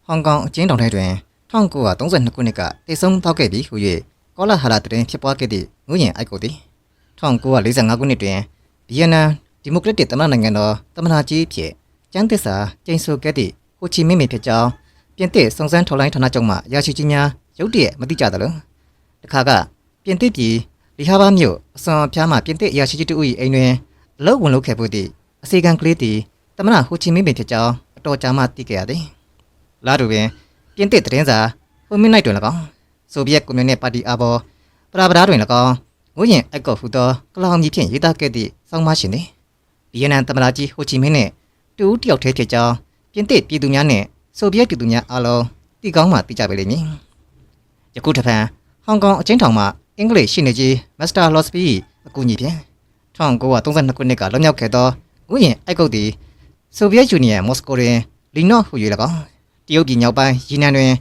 ဟောင်ကောင်အကျဉ်းထောင်ထဲတွင်1932ခုနှစ်ကတည်ဆုံးသွားခဲ့ပြီးဟူ၍ကောလာဟာလာတွင်ဖြစ်ပွားခဲ့သည့်ငွေ့ရင်အိုက်ကိုသည်1945ခုနှစ်တွင်ဗီယက်နမ်ဒီမိုကရက်တစ်သမ္မတနိုင်ငံတော်သမ္မတကြီးဖြစ်ကျန်းသစ္စာကျိန်ဆိုခဲ့သည့်ဟိုချီမင်းဖြစ်ကြောင်းပြင်သစ်စုံစမ်းထောက်လှမ်းဌာနချုပ်မှရရှိကြီးများရုတ်တရက်မသိကြသလိုတခါကပြင်သစ်ပြည်လီဟာဘာမြို့အစွန်အဖျားမှပြင်သစ်ရရှိကြီးတူ၏အိမ်တွင်အလုပ်ဝင်လုပ်ခဲ့ဖို့သည့်အစီကံကလေးသည်သမ္မတဟိုချီမင်းဖြစ်ကြောင်းအတော်ကြာမှသိခဲ့ရသည်လာတူပင်ပြင်သစ်သတင်းစာဟိုမင်းနိုင်တွင်၎င်းဆိုဗီယက်ကွန်မြူနစ်ပါတီအားပေါ်ပရာပဒါတွင်၎င်းငွေ့ရင်အိုက်ကော့ဟူသောကလောင်ကြီးဖြင့်ရေးသားခဲ့သည့်စောင်းမရှင်သည်ဗီယက်နမ်သမ္မတကြီးဟိုချီမင်းနှင့်တူတယောက်တည်းဖြစ်ကြောင်းပြင်သစ်ပြည်သူများနှင့်ဆိုဗီယက်ပြည်သူများအားလုံးသိကောင်းမှသိကြပေလိမ့်မည်ယခုတစ်ဖန်ဟောင်ကောင်အကျဉ်းထောင်မှအင်္ဂလိပ်ရှိနေကြီးမစ္စတာလော့စပီအကူအညီဖြင့်1932ခုနှစ်ကလွတ်မြောက်ခဲ့သောငွေ့ရင်အိုက်ကော့သည်ဆိုဗီယက်ယူနီယံမော်စကိုတွင်လီနော့ဟူ၍၎င်းတရုတ်ပြည်မြောက်ပိုင်းယူနန်တွင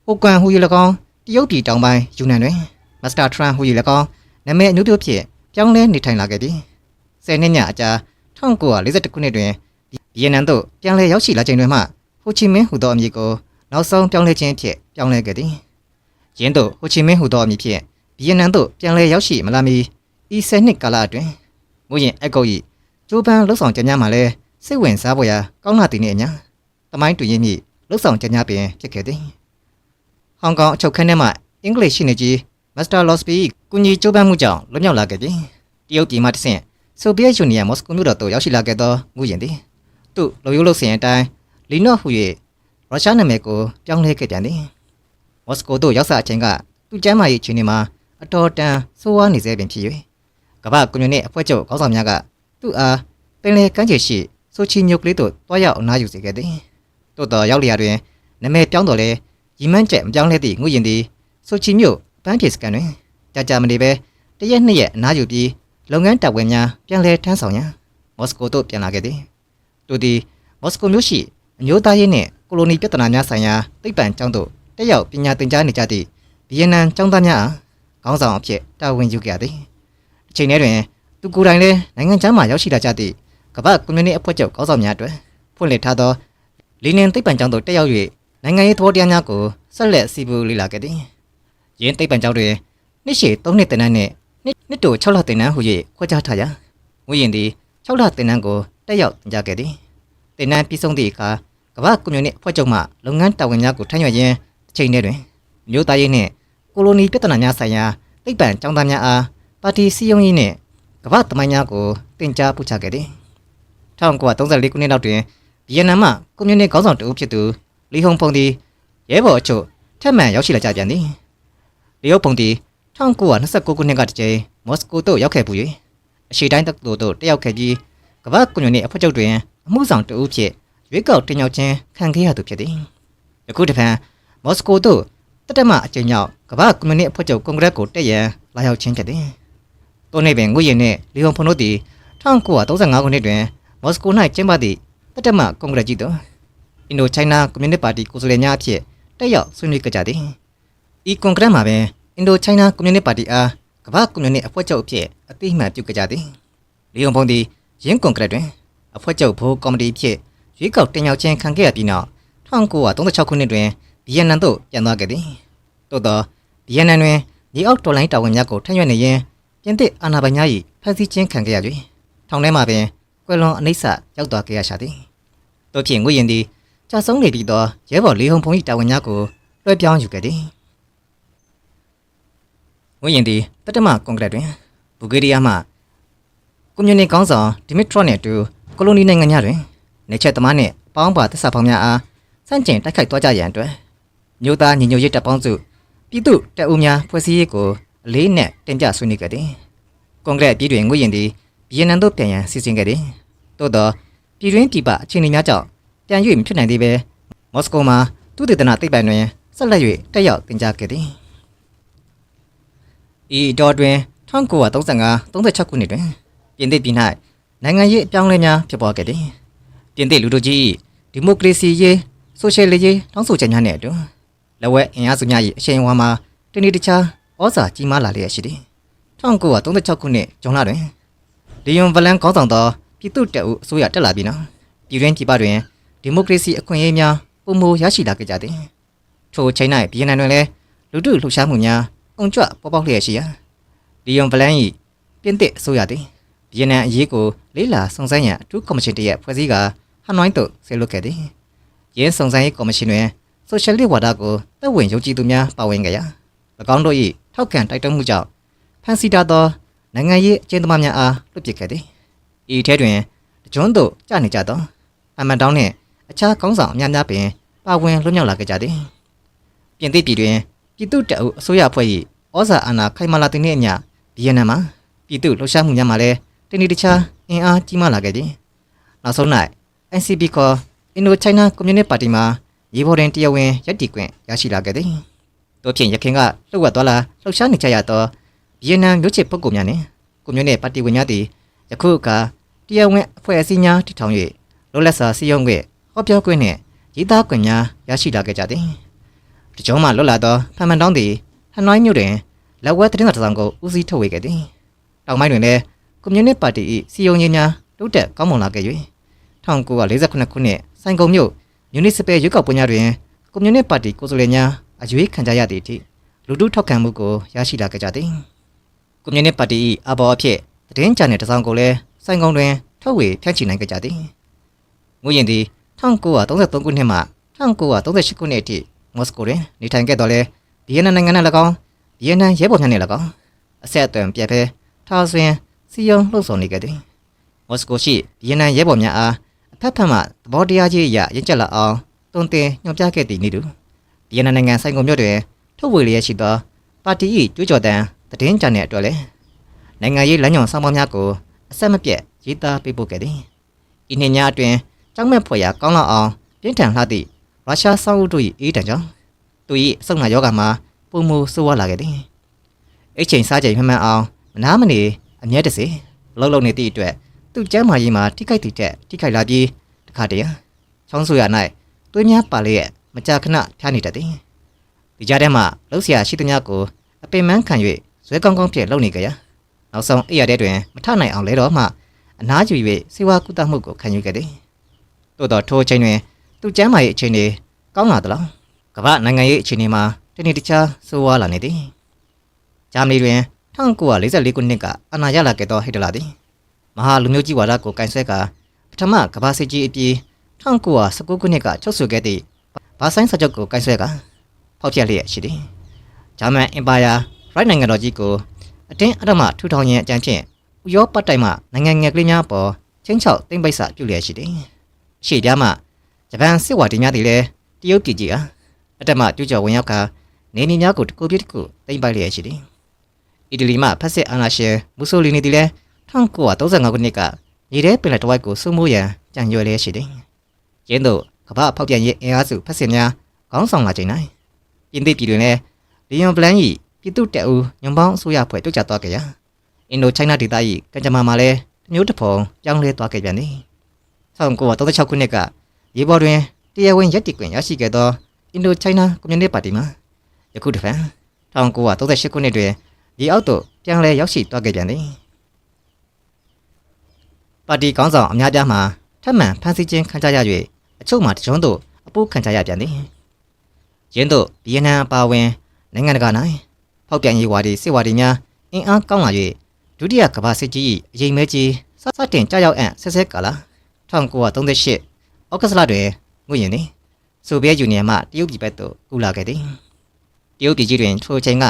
်ဟိုကွမ်ဟူ၍၎င်းတရုတ်ပြည်တောင်ပိုင်းယူနန်တွင်မစ္စတာထရန့်ဟူ၍၎င်းနာမည်အမျိုးမျိုးဖြင့်ပြောင်းလဲနေထိုင်လာခဲ့သည်10နှစ်ညအကြာ1941ခုနှစ်တွင်ဗီယက်နမ်သို့ပြန်လည်ရောက်ရှိလာချိန်တွင်မှဟိုချီမင်းဟူသောအမည်ကိုနောက်ဆုံးပြောင်းလဲခြင်းဖြင့်ပြောင်းလဲခဲ့သည်ယင်းသို့ဟိုချီမင်းဟူသောအမည်ဖြင့်ဗီယက်နမ်သို့ပြန်လည်ရောက်ရှိမလာမီဤ10နှစ်ကာလအတွင်းငွေ့ရင်အိုက်ကော့၏ကျိုးပန်းလှုပ်ဆောင်ကြများမှလည်းစိတ်ဝင်စားဖွယ်ရာကောင်းလာသည်နှင့်အမျှတမိုင်းတူရင်းမြစ်လှုပ်ဆောင်ကြများပင်ဖြစ်ခဲ့သည်ဟောင်ကောင်အချုပ်ခန်းထဲမှအင်္ဂလိပ်ရှိနေကြီးမစ္စတာလော့စပီကူညီကျိုးပန်းမှုကြောင့်လွတ်မြောက်လာခဲ့ပြီးတရုတ်ပြည်မှတစ်ဆင့်ဆိုဗီယက်ယူနီယံမော်စကိုမြို့တော်သို့ရောက်ရှိလာခဲ့သောငွေ့ရင်သည်သူ့လူရိုးလုပ်စဉ်အတိုင်းလီနော့ဟူ၍ရုရှားနာမည်ကိုပြောင်းလဲခဲ့ပြန်သည်မော်စကိုသို့ရောက်စာအချိန်ကသူ့ကျမ်းမာရေးအခြေအနေမှာအတော်တန်ဆိုးဝါးနေစေပင်ဖြစ်၍ကမ္ဘာကွန်မြူနစ်အဖွဲ့ချုပ်ခေါင်းဆောင်များကသူ့အားပင်လယ်ကမ်းခြေရှိဆိုချီမြို့ကလေးသို့တွားရောက်အနားယူစေခဲ့သည်သို့တော်ရောက်လျာတွင်နာမည်ပြောင်းတော်လဲရီမန်းကျက်မပြောင်းလဲသည့်ငွေ့ရင်သည်ဆိုချီမြို့ပန်းဖြေစကန်တွင်ကြာမနေပဲတရက်နှစ်ရက်အနားယူပြီးလုပ်ငန်းတာဝန်များပြန်လည်ထမ်းဆောင်ရန်မော်စကိုသို့ပြန်လာခဲ့သည်သူသည်မော်စကိုမြို့ရှိအမျိုးသားရေးနှင့်ကိုလိုနီပြဿနာများဆိုင်ရာသိပ္ပံကျောင်းသို့တက်ရောက်ပညာသင်ကြားနေကြသည့်ဗီယက်နမ်ကျောင်းသားများအားခေါင်းဆောင်အဖြစ်တာဝန်ယူခဲ့သည်အချိန်ထဲတွင်သူကိုယ်တိုင်လည်းနိုင်ငံခြားမှရောက်ရှိလာကြသည့်ကမ္ဘာကွန်မြူနစ်အဖွဲ့ချုပ်ခေါင်းဆောင်များအတွက်ဖွင့်လှစ်ထားသောလီနင်သိပ္ပံကျောင်းသို့တက်ရောက်၍နိုင်ငံရေးသဘောတရားများကိုဆက်လက်စီပူလေ့လာခဲ့သည်ယင်းသိပ္ပံကျောင်းတွင်နှစ်ရှည်3နှစ်သင်တန်းနှင့်နှစ်တို6လသင်တန်းဟူ၍ခွဲခြားထားရာငွေ့ရင်သည်6လသင်တန်းကိုတက်ရောက်သင်ကြားခဲ့သည်သင်တန်းပြီးဆုံးသည့်အခါကမ္ဘာကွန်မြူနစ်အဖွဲ့ချုပ်မှလုပ်ငန်းတာဝန်များကိုထမ်းရွက်ရင်းအချိန်ထဲတွင်မြို့သားရေးနှင့်ကိုလိုနီပြဿနာများဆိုင်ရာသိပ္ပံကျောင်းသားများအားပါတီစည်းရုံးရေးနှင့်ကမ္ဘာသမိုင်းများကိုသင်ကြားပို့ချခဲ့သည်1934ခုနှစ်နောက်တွင်ဗီယက်နမ်မှကွန်မြူနစ်ခေါင်းဆောင်တဦးဖြစ်သူလီဟုံဖုံသည်ရဲဘော်အချို့ထပ်မံရောက်ရှိလာကြပြန်သည်လီဟုံဖုံသည်1929ခုနှစ်ကတကြိမ်မော်စကိုသို့ရောက်ခဲ့ပူ၍အရှေ့တိုင်းတက္ကသိုလ်သို့တက်ရောက်ခဲ့ပြီးကမ္ဘာကွန်မြူနစ်အဖွဲ့ချုပ်တွင်အမှုဆောင်တဦးဖြစ်ရွေးကောက်တင်မြှောက်ခြင်းခံခဲ့ရသူဖြစ်သည်ယခုတစ်ဖန်မော်စကိုသို့တတမအကြိမ်မြောက်ကမ္ဘာကွန်မြူနစ်အဖွဲ့ချုပ်ကွန်ဂရက်ကိုတက်ရန်လာရောက်ခြင်းဖြစ်သည်တိုနေပင်ငွေ့ရင်နှင့်လီဟုံဖုံတို့သည်1935ခုနှစ်တွင်မော်စကို၌ကျင်းပသည့်တတမကွန်ဂရက်ကြီးသို့အင်ဒိုချိုင်းနာကွန်မြူနစ်ပါတီကိုယ်စားလှယ်များအဖြစ်တက်ရောက်ဆွေးနွေးကြကြသည်ဤကွန်ဂရက်မှာပင်အင်ဒိုချိုင်းနာကွန်မြူနစ်ပါတီအားကမ္ဘာကွန်မြူနစ်အဖွဲ့ချုပ်အဖြစ်အသိအမှတ်ပြုကြသည်လီဟုံဖုံသည်ယင်းကွန်ဂရက်တွင်အဖွဲ့ချုပ်ဘိုးကော်မတီဖြစ်ရွေးကောက်တင်မြှောက်ခြင်းခံခဲ့ရပြီးနောက်1936ခုနှစ်တွင်ဗီယက်နမ်သို့ပြန်သွားခဲ့သည်သို့သောဗီယက်နမ်တွင်မြေအောက်တော်လိုင်းတာဝန်များကိုထမ်းရွက်နေရင်းပြင်သစ်အာဏာပိုင်များ၏ဖမ်းဆီးခြင်းခံခဲ့ရ၍ထောင်ထဲမှပင်ကွယ်လွန်အနိစ္စရောက်သွားခဲ့ရရှာသည်တို့ဖြင့်ငွေ့ရင်သည်ကြာဆုံးနေပြီးသောရဲဘော်လီဟုံဖုံ၏တာဝန်များကိုလွှဲပြောင်းယူခဲ့သည်ငွေ့ရင်သည်တတမကွန်ဂရက်တွင်ဘူဂေးရီးယားမှကွန်မြူနစ်ခေါင်းဆောင်ဒီမစ်ထရော့နှင့်အတူကိုလိုနီနိုင်ငံများတွင်နေချက်သမားနှင့်ပေါင်းပါသစ္စာဖောင်များအားစန့်ကျင်တိုက်ခိုက်သွားကြရန်အတွက်မြို့သားညီညွတ်ရေးတပ်ပေါင်းစုပြည်သူ့တပ်ဦးများဖွဲ့စည်းရေးကိုအလေးနက်တင်ပြဆွေးနွေးခဲ့သည်ကွန်ဂရက်ပြည်တွင်ငွေ့ရင်သည်ဗီယက်နမ်သို့ပြန်ရန်စီစဉ်ခဲ့သည်သို့သောပြည်တွင်းပြည်ပအခြေအနေများကြောင့်ပြန်၍မဖြစ်နိုင်သေးပဲမော်စကိုမှာသူတေသနသိပ္ပံတွင်ဆက်လက်၍တက်ရောက်သင်ကြားခဲ့သည်ဤတော်တွင်1935-36ခုနှစ်တွင်ပြင်သစ်ပြည်၌နိုင်ငံရေးအပြောင်းအလဲများဖြစ်ပေါ်ခဲ့သည်ပြင်သစ်လူထုကြီးဒီမိုကရေစီရေးဆိုရှယ်လစ်ရေးတောင်းဆိုချက်များနှင့်အတူလက်ဝဲအင်အားစုများ၏အရှိန်အဝါမှာတနေ့တခြားဩဇာကြီးမားလာလျက်ရှိသည်1936ခုနှစ်ဇွန်လတွင်လီယွန်ဗလန်ခေါင်းဆောင်သောပြည်သူ့တပ်ဦးအစိုးရတက်လာပြီးနောက်ပြည်တွင်းပြည်ပတွင်ဒီမိုကရေစီအခွင့်အရေးများပ ပုံမူရရှိလာခဲ့ကြသည်ထိုချိန်၌ဗီယက်နမ်တွင်လည်းလူထုလှုပ်ရှားမှုများအုံကြွပေါ်ပေါက်လျက်ရှိရာလီယွန်ဘလန်၏ပြင်သစ်အစိုးရသည်ဗီယက်နမ်အရေးကိုလေးလာစုံစမ်းရန်အထူးကော်မရှင်တရက်ဖွဲ့စည်းကဟနွိုင်းသို့ဆေလွတ်ခဲ့သည်ယင်းစုံစမ်းရေးကော်မရှင်တွင်ဆိုရှယ်လစ်ဝါဒကိုသက်ဝင်ယုံကြည်သူများပါဝင်ကြရာ၎င်းတို့၏ထောက်ခံတိုက်တွန်းမှုကြောင့်ဖန်စီတာသောနိုင်ငံရေးအကျဉ်းသမားများအားလွှတ်ပစ်ခဲ့သည်ဤထဲတွင်တကြွန်းသို့ကျနေကြသောအမန်တောင်းနှင့်အခြားကောင်းဆောင်အများပင်ပါဝင်လွတ်မြောက်လာခဲ့ကြသည်ပြင်သစ်ပြည်တွင်ပြည်သူ့တပ်အုပ်အစိုးရအဖွဲ့၏ဩဇာအာဏာခိုင်မာလာသည်နှင့်အမျှဗီယက်နမ်မှာပြည်သူ့လှုပ်ရှားမှုများမှာလည်းတနေ့တခြားအင်အားကြီးမားလာခဲ့သည်နောက်ဆုံး၌ NCP ခေါ် Indo-China Communist Party မှာရေပေါ်တွင်တရားဝင်ရပ်တည်ခွင့်ရရှိလာခဲ့သည်တို့ဖြင့်ရခိုင်ကလှုပ်ဝက်သွားလာလှုပ်ရှားနေကြရသောဗီယက်နမ်မျိုးချစ်ပုဂ္ဂိုလ်များနှင့်ကွန်မြူနစ်ပါတီဝင်များသည်ယခုအခါတရားဝင်အဖွဲ့အစည်းများတည်ထောင်၍လွတ်လပ်စွာစည်းရုံးခွင့်ဟောပြောခွင့်နှင့်ရေးသားခွင့်များရရှိလာခဲ့ကြသည်တကြောမှလွတ်လာသောဖန်မန်တောင်းသည်ဟနွိုင်းမြို့တွင်လက်ဝဲသတင်းစာတစ်စောင်ကိုဦးစီးထုတ်ဝေခဲ့သည်တောင်ပိုင်းတွင်လည်းကွန်မြူနစ်ပါတီ၏စည်းရုံးရေးများတိုးတက်ကောင်းမွန်လာခဲ့၍1948ခုနှစ်စိုင်ကုန်မြို့မြူနီစပယ်ရွေးကောက်ပွဲများတွင်ကွန်မြူနစ်ပါတီကိုယ်စားလှယ်များအရွေးခံကြရသည့်အထိလူထုထောက်ခံမှုကိုရရှိလာခဲ့ကြသည်ကွန်မြူနစ်ပါတီ၏အဘော်အဖြစ်သတင်းကြံတဲ့တစ်စောင်ကိုလည်းစိုင်ကုန်တွင်ထုတ်ဝေဖြန့်ချိနိုင်ခဲ့ကြသည်ငွေရင်သည်1933ခုနှစ်မှ1938ခုနှစ်အထိမော်စကိုတွင်နေထိုင်ခဲ့တော်လဲဗီယက်နမ်နိုင်ငံ၌၎င်းဗီယက်နမ်ရဲဘော်များနှင့်၎င်းအဆက်အသွယ်ပြတ်ဖဲထားဆွင်စီယုံလှုပ်ဆောင်နေခဲ့သည်မော်စကိုရှိဗီယက်နမ်ရဲဘော်များအားအဖက်ဖက်မှသဘောတရားကြီးအရရင်ကျက်လာအောင်တွန်းတင်ညွှန်ပြခဲ့သည့်နေ့တူဗီယက်နမ်နိုင်ငံဆိုင်ကုန်မြို့တွင်ထုတ်ဝေလျက်ရှိသောပါတီ၏ကြွေးကြော်သံသတင်းကြံတဲ့အတွက်လည်းနိုင်ငံရေးလမ်းညွှန်ဆောင်ပေါင်းများကိုအဆက်မပြတ်ရေးသားပေးပို့ခဲ့သည်ဤနှစ်ညအတွင်းကြောင်းမဲ့ဖွယ်ရာကောင်းလောက်အောင်ပြင်းထန်လှသည့်ရုရှားစောင့်ဦးတို့၏အေးတံကြောင့်သူ၏အဆုတ်နာယောဂမှာပုံမူဆိုးဝါးလာခဲ့သည်အိတ်ချိန်စားချိန်မှန်မှန်အောင်မနာမနေအမျက်တစေလှုပ်လှုပ်နေသည့်အတွက်သူ့ကျမ်းမာရေးမှာထိခိုက်သည့်တက်ထိခိုက်လာပြီးတခါတည်းချောင်းဆူရ၌သွေးများပါလျက်မကြာခဏဖျားနေတတ်သည်ဒီကြားထဲမှာလှုပ်ရှားရှိသမျှကိုအပင်ပန်းခံ၍ဇွဲကောင်းကောင်းဖြင့်လှုပ်နေကြရာနောက်ဆုံးအိယာတဲ့တွင်မထနိုင်အောင်လဲတော့မှအနားယူ၍စေဝါကုသမှုကိုခံယူခဲ့သည်သို့တော်ထိုအချိန်တွင်သူ့ကျမ်းမာရေးအခြေအနေကောင်းလာသလားကမ္ဘာနိုင်ငံရေးအခြေအနေမှာတနေ့တခြားဆိုးဝါးလာနေသည်ဂျာမနီတွင်1944ခုနှစ်ကအာဏာရလာခဲ့သောဟစ်တလာသည်မဟာလူမျိုးကြီးဝါဒကိုကင်ဆယ်ကပထမကမ္ဘာစစ်ကြီးအပြီး1919ခုနှစ်ကချုပ်ဆိုခဲ့သည့်ဘာဆိုင်စာချုပ်ကိုကင်ဆယ်ကဖောက်ဖျက်လျက်ရှိသည်ဂျာမန်အင်ပါယာရိုက်နိုင်ငံတော်ကြီးကိုအတင်းအဓမ္မထူထောင်ရန်အကြံဖြင့်ဥရောပတိုက်မှနိုင်ငံငယ်ကလေးများပေါ်ချင်းချောက်သိမ့်ပိတ်စာပြုလျက်ရှိသည်ရှေ့ပြားမှဂျပန်စစ်ဝါဒီများသည်လည်းတရုတ်ပြည်ကြီးအားအတမကျူးကျော်ဝင်ရောက်ကနေနေများကိုတစ်ခုပြစ်တစ်ခုသိမ့်ပိုက်လျက်ရှိသည်အီတလီမှဖက်စစ်အာဏာရှင်မူဆိုလီနီသည်လည်း1935ခုနှစ်ကရေထဲပင်လယ်တဝိုက်ကိုစိုးမိုးရန်ကြံရွယ်လျက်ရှိသည်ရင်းတို့ကမ္ဘာဖောက်ပြန်ရေးအင်အားစုဖက်စစ်များခေါင်းဆောင်လာချိန်၌ပြင်သစ်ပြည်တွင်လည်းလီယွန်ဘလန်၏ပြည်သူ့တပ်ဦးညွန်ပေါင်းအစိုးရဖွဲ့ပြုတ်ကျသွားကြရာအင်ဒိုချိုင်းနာဒေသ၏ကံကြမ္မာမှာလည်းတမျိုးတစ်ဖုံပြောင်းလဲသွားခဲ့ပြန်သည်1936ခုနှစ်ကရေပေါ်တွင်တရားဝင်ရပ်တည်ခွင့်ရရှိခဲ့သောအင်ဒိုချိုင်းနာကွန်မြူနစ်ပါတီမှယခုတစ်ဖန်1938ခုနှစ်တွင်ဒီအောက်သို့ပြန်လည်ရောက်ရှိသွားခဲ့ပြန်သည်ပါတီခေါင်းဆောင်အများပြားမှာထပ်မံဖမ်းဆီးခြင်းခံကြရ၍အချို့မှာတကြွန်းသို့အပိုးခံကြရပြန်သည်ယင်းသို့ဗီယက်နမ်အပါအဝင်နိုင်ငံတကာ၌ဖောက်ပြန်ရေးဝါဒီစစ်ဝါဒီများအင်အားကောင်းလာ၍ဒုတိယကမ္ဘာစစ်ကြီး၏အရေးမဲကြီးစတင်ကြောက်ရောက်အံ့ဆက်ဆက်ကာလ1938ဩဂတ်လတွင်ငွေရင်သည်ဆိုဗီယက်ယူနီယံမှတရုတ်ပြည်ဘက်သို့ကူးလာခဲ့သည်တရုတ်ပြည်ကြီးတွင်ထိုအချိန်က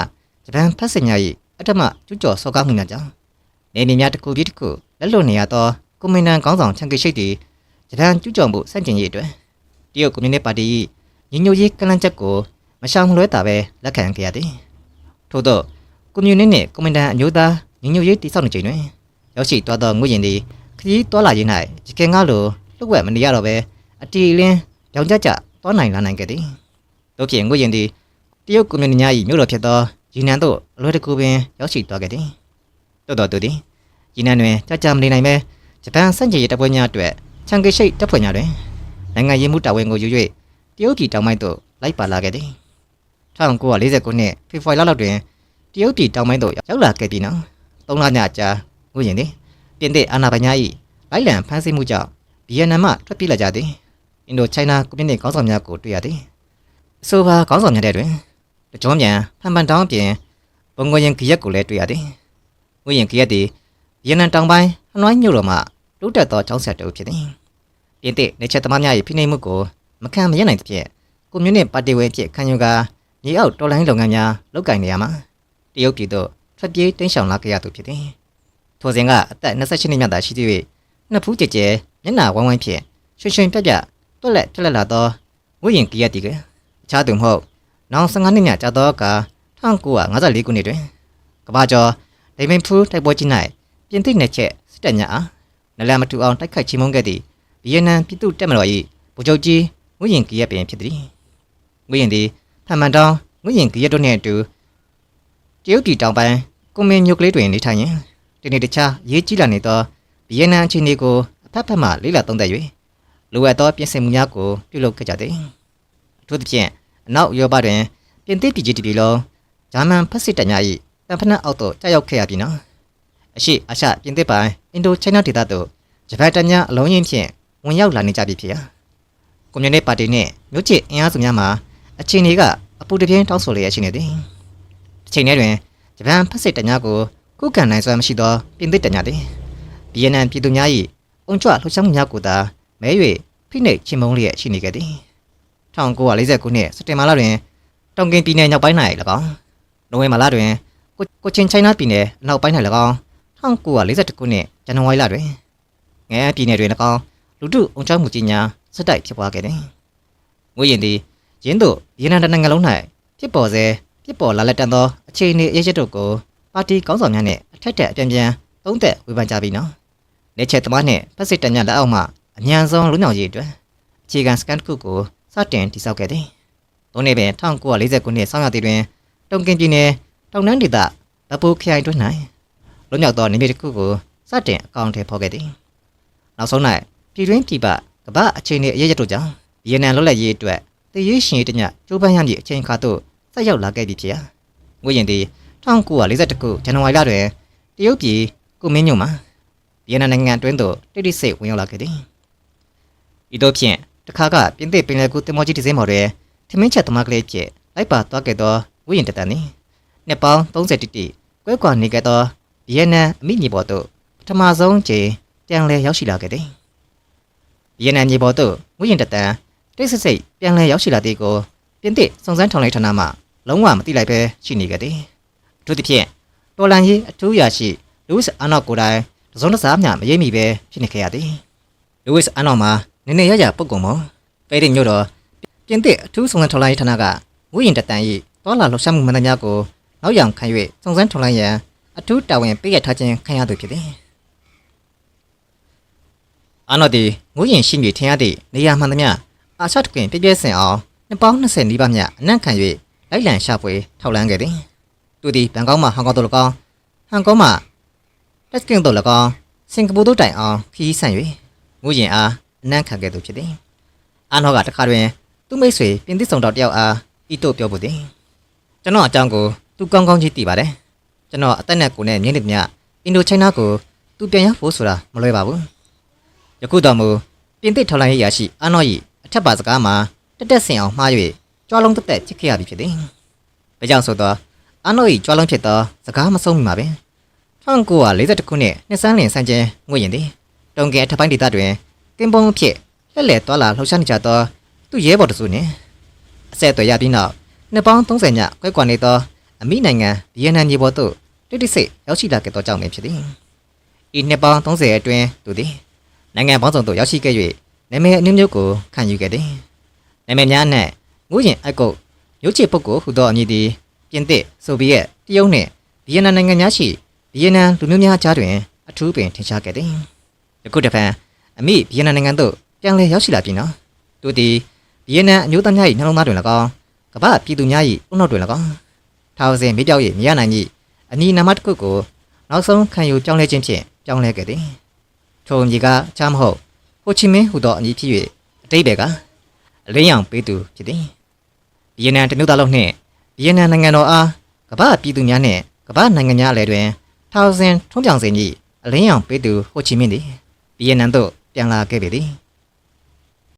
ဂျပန်ဖက်စစ်များ၏အထမကျူးကျော်စော်ကားမှုများကြောင့်နေနေများတစ်ခုပြီးတစ်ခုလက်လွတ်နေရသောကွန်မြူနစ်ခေါင်းဆောင်ချန်ကီရှိတ်သည်ဂျပန်ကျူးကျော်မှုစန့်ကျင်ရေးအတွက်တရုတ်ကွန်မြူနစ်ပါတီ၏ညီညွတ်ရေးကန့်လန့်ချက်ကိုမရှောင်မလွဲတာပဲလက်ခံခဲ့ရသည်ထို့သောကွန်မြူနစ်နှင့်ကွန်မြူနစ်အမျိုးသားညီညွတ်ရေးတည်ဆောက်နေချိန်တွင်ရောက်ရှိသွားသောငွေရင်သည်ခရီးတွာလာရေး၌ရခိုင်ကားလိုလှုပ်ဝက်မနေရတော့ပဲအတီအလင်းရောင်ကြကြသွားနိုင်လာနိုင်ခဲ့သည်တို့ဖြင့်ငွေရင်သည်တရုတ်ကွန်မြူနစ်များ၏မြို့တော်ဖြစ်သောယူနန်သို့အလွယ်တကူပင်ရောက်ရှိသွားခဲ့သည်တိုးတော်သူသည်ယူနန်တွင်ကြာကြာမနေနိုင်ပဲဂျပန်စန့်ကျင်ရေးတပ်ဖွဲ့များအတွက်ချန်ကီရှိတ်တပ်ဖွဲ့များတွင်နိုင်ငံရေးမှုတာဝန်ကိုယူ၍တရုတ်ပြည်တောင်ပိုင်းသို့လိုက်ပါလာခဲ့သည်1940ခုနှစ်ဖေဖော်ဝါရီလလောက်တွင်တရုတ်ပြည်တောင်ပိုင်းသို့ရောက်လာခဲ့ပြီးနောက်3လညအကြာငွေရင်သည်ပြင်သစ်အာဏာပိုင်များ၏လိုက်လံဖမ်းဆီးမှုကြောင့်ဗီယက်နမ်မှထွက်ပြေးလာကြသည် အင်ဒိုချိုင်းနာကွန်မြူနတီခေါင်းဆောင်များကိုတွေ့ရသည်အဆိုပါခေါင်းဆောင်များတဲ့တွင်တကြောမြန်ဖန်ပန်တောင်းပြင်ဘုံငွေရင်ခရက်ကိုလည်းတွေ့ရသည်ငွေရင်ခရက်သည်ဗီယက်နမ်တောင်ပိုင်းဟနွိုင်းမြို့တော်မှတိုးတက်သောကျောင်းဆက်တူဖြစ်သည်ပြင်သစ်နေချက်သမားများ၏ဖိနှိပ်မှုကိုမခံမရနိုင်သဖြင့်ကွန်မြူနတီပါတီဝင်ဖြစ်ခံယူကာမြေအောက်တော်လှန်ရေးလုပ်ငန်းများလုပ်ကိုင်နေရမှာတရုတ်ပြည်သို့ထွက်ပြေးတိမ်းရှောင်လာခဲ့ရသူဖြစ်သည်ထိုစဉ်ကအသက်28နှစ်မြတ်သာရှိသေး၍နှစ်ဖူးကျကျမျက်နှာဝိုင်းဝိုင်းဖြင့်ရွှင်ရွှင်ပြပြတွက်လက်ဖြက်လက်လာသောဝိရင်ကီယက်တီကအခြားသူမဟုတ်နောင်15နှစ်မြကြာသောအခါ1954ခုနှစ်တွင်ကမ္ဘာကျော်ဒိမင်ဖူးတိုက်ပွဲကြီး၌ပြင်သစ်နယ်ချက်စစ်တပ်များအားနလန်မတူအောင်တိုက်ခိုက်ချေမှုန်းခဲ့သည့်ဗီယက်နမ်ပြည်သူ့တပ်မတော်၏ဗိုလ်ချုပ်ကြီးဝိရင်ကီယက်ပင်ဖြစ်သည်ဝိရင်သည်ဖန်မန်တောင်းဝိရင်ကီယက်တို့နှင့်အတူတရုတ်ပြည်တောင်ပိုင်းကွန်မင်းမြို့ကလေးတွင်နေထိုင်ရင်းဒီနေ့တခြားရေးကြီးလာနေသောဗီယက်နမ်အခြေအနေကိုအဖက်ဖက်မှလေ့လာသုံးသပ်၍လိုအပ်သောပြင်ဆင်မှုများကိုပြုလုပ်ခဲ့ကြသည်အထူးသဖြင့်အနောက်ဥရောပတွင်ပြင်သစ်ပြည်ကြီးတစ်ပြည်လုံးဂျာမန်ဖက်စစ်တပ်များ၏တံဖက်နှက်အောက်သို့ကျရောက်ခဲ့ရပြီးနောက်အရှိအာရှပြင်သစ်ပိုင်းအင်ဒိုချိုင်းနာဒေသသို့ဂျပန်တပ်များအလုံးရင်းဖြင့်ဝင်ရောက်လာနေကြပြီဖြစ်ရာကွန်မြူနတီပါတီနှင့်မြို့ချစ်အင်အားစုများမှာအခြေအနေကအပူတပြင်းတောင်းဆိုလျက်ရှိနေသည်တစ်ချိန်တည်းတွင်ဂျပန်ဖက်စစ်တပ်များကိုခုခံနိုင်စွမ်းမရှိသောပြင်သစ်တပ်များသည်ဗီယက်နမ်ပြည်သူများ၏အုံကြွလှုပ်ရှားမှုများကိုသာမဲ၍ဖိနှိပ်ချေမှုန်းလျက်ရှိနေခဲ့သည်1940ခုနှစ်စက်တင်ဘာလတွင်တောင်ကင်ပြည်နယ်မြောက်ပိုင်း၌၎င်းနိုဝင်ဘာလတွင်ကိုချင်းချိုင်းနာပြည်နယ်အနောက်ပိုင်း၌၎င်း1941ခုနှစ်ဇန်နဝါရီလတွင်ငဲပြည်နယ်တွင်၎င်းလူထုအုံကြွမှုကြီးများဆက်တိုက်ဖြစ်ပွားခဲ့သည်ငွေရင်သည်ရင်းတို့ဗီယက်နမ်နိုင်ငံလုံး၌ဖြစ်ပေါ်လာလက်တန်သောအခြေအနေအရေးချက်တို့ကိုပါတီခေါင်းဆောင်များနှင့်အထက်တက်အပြန်ပြန်သုံးသက်ဝေဖန်ကြပြီးနောက်နေချက်သမားနှင့်ဖက်စစ်တပ်များလက်အောက်မှအမြန်ဆုံးလွတ်မြောက်ရေးအတွက်အခြေခံစကန်တစ်ခုကိုစတင်တည်ဆောက်ခဲ့သည်။သုံးနှစ်ပင်1940ခုနှစ်ဆောင်းရာသီတွင်တုံကင်ပြည်နယ်တောင်တန်းဒေသဗပူခရိုင်တွင်၌လွတ်မြောက်သောနေမြေတစ်ခုကိုစတင်အကောင့်ထဲပေါ်ခဲ့သည်။နောက်ဆုံး၌ပြည်တွင်းပြည်ပကမ္ဘာအခြေအနေအရေးချက်တို့ကြောင့်ဗီယက်နမ်လွတ်လပ်ရေးအတွက်တည်ရေးရှင်ရေးတညကျိုးပမ်းရမည့်အချိန်အခါသို့ဆက်ရောက်လာခဲ့ပြီဖြစ်ရာငွေရင်သည်1941ခုဇန်နဝါရီလတွင်တရုတ်ပြည်ကွန်မင်းမြို့မှာဗီယက်နမ်နိုင်ငံအတွင်းသို့တိတိစိတ်ဝင်ရောက်လာခဲ့သည်ဤသို့ဖြင့်တခါကပြင်သစ်ပင်လယ်ကူးတင်မောကြီးတစ်စင်းပေါ်တွင်ထမင်းချက်သမားကလေးဖြင့်လိုက်ပါသွားခဲ့သောဝိရင်တတန်သည်နှစ်ပေါင်း30တိတိကွဲကွာနေခဲ့သောဗီယက်နမ်အမိမြေပေါ်သို့ပထမဆုံးချိန်ပြန်လည်ရောက်ရှိလာခဲ့သည်ဗီယက်နမ်မြေပေါ်သို့ဝိရင်တတန်တိတ်ဆိတ်ဆိတ်ပြန်လည်ရောက်ရှိလာသည်ကိုပြင်သစ်စုံစမ်းထောက်လှမ်းဌာနမှလုံးဝမသိလိုက်ပဲရှိနေခဲ့သည်အထူးသဖြင့်တော်လန်ရေးအထူးရာရှိလူးစ်အာနော့ကိုတိုင်တစုံတစမျှမရိပ်မိပဲဖြစ်နေခဲ့ရသည်လူးစ်အာနော့မှာနည်းနည်းရရပုတ်ကုန်မောပဲရစ်မြို့တော်ပြင်သစ်အထူးစုံစမ်းထောက်လှမ်းရေးဌာနကဝိရင်တတန်၏တော်လာလှုပ်ရှားမှုမှန်သမျှကိုနောက်ယောင်ခံ၍စုံစမ်းထောက်လှမ်းရန်အထူးတာဝန်ပေးရထားခြင်းခံရသူဖြစ်သည်အာနော့သည်ဝိရင်ရှိမည်ထင်ရသည့်နေရာမှန်သမျှအာရှတကွင်ပြည့်ပြည့်စင်အောင်နှစ်ပေါင်း20နီးပါးမြအနံ့ခံ၍လိုက်လံရှာဖွေထောက်လှမ်းခဲ့သည်သူသည်ဘန်ကောက်မှဟောင်ကောင်သို့၎င်းဟောင်ကောင်မှတက်စကင်သို့၎င်းစင်ကာပူသို့တိုင်အောင်ခီးဆန့်၍ငွေရင်အားအနံ့ခံခဲ့သူဖြစ်သည်အာနော့ကတခါတွင်သူ့မိတ်ဆွေပြင်သစ်ဆောင်တော်တယောက်အားဤသို့ပြောဖို့သည်ကျွန်တော်အကြောင်းကိုသူကောင်းကောင်းကြီးသိပါတယ်ကျွန်တော်အသက်နဲ့ကိုယ်နဲ့မြင်းနေမြအင်ဒိုချိုင်းနာကိုသူပြန်ရောက်ဖို့ဆိုတာမလွယ်ပါဘူးယခုတော့မူပြင်သစ်ထောက်လှမ်းရေးရာရှိအာနော့၏အထက်ပါစကားမှာတက်ဆင်အောင်မှား၍ကြွားလုံးတက်ချစ်ခဲ့ရပြီဖြစ်သည်။ဒါကြောင့်ဆိုတော့အာနော့၏ကြွားလုံးဖြစ်သောစကားမဆုံးမိမှာပင်1942ခုနှစ်နှစ်ဆန်းလင်ဆန်းကျင်းငွေရင်သည်တုံကဲထပ်ပိုင်းဒေသတွင်ကင်ပုံအဖြစ်လက်လက်သွားလာလှုပ်ရှားနေကြသောသူ့ရဲဘော်တစုနှင့်အဆက်အသွယ်ရပြီးနောက်နှစ်ပေါင်း30ညကွဲကွာနေသောအမိနိုင်ငံဗီယက်နမ်မြေပေါ်သို့တိတိစိတ်ရောက်ရှိလာခဲ့သောကြောင့်ပင်ဖြစ်သည်။ဤနှစ်ပေါင်း30အတွင်းသူသည်နိုင်ငံပေါင်းစုံသို့ရောက်ရှိခဲ့၍နာမည်အမျိုးမျိုးကိုခံယူခဲ့သည်။နာမည်များနှင့်ငွေရင်အကုတ်ရုပ်ချစ်ပုဂ္ဂိုလ်ဟူသောအမည်သည်ပြင်သစ်ဆိုဗီယက်တရုတ်နှင့်ဗီယက်နမ်နိုင်ငံများရှိဗီယက်နမ်လူမျိုးများကြားတွင်အထူးပင်ထင်ရှားခဲ့သည်။ယခုတစ်ဖန်အမိဗီယက်နမ်နိုင်ငံသို့ပြန်လည်ရောက်ရှိလာပြီးနောက်သူသည်ဗီယက်နမ်အမျိုးသားများ၏နှလုံးသားတွင်၎င်းကမ္ဘာပြည်သူများ၏ဥနှုတ်တွင်၎င်းထာဝစဉ်မေ့ပြောက်၍မရနိုင်သည့်အနီးနာမတစ်ခုကိုနောက်ဆုံးခံယူပြောင်းလဲခြင်းဖြင့်ပြောင်းလဲခဲ့သည်။ထိုမြေကချမ်းမဟုတ်ဟိုချီမင်းဟူသောအမည်ဖြစ်၍အတိတ်ဘက်ကအလင်းရောင်ပေးသူဖြစ်သည်။ဗီယက်နမ်တမျိုးသားလုံးနှင့်ဗီယက်နမ်နိုင်ငံတော်အားကမ္ဘာပြည်သူများနှင့်ကမ္ဘာနိုင်ငံများအလယ်တွင်ထာဝစဉ်ထုံးပြောင်စေမည့်အလင်းရောင်ပေးသူဟိုချီမင်းသည်ဗီယက်နမ်သို့ပြန်လာခဲ့ပေသည်။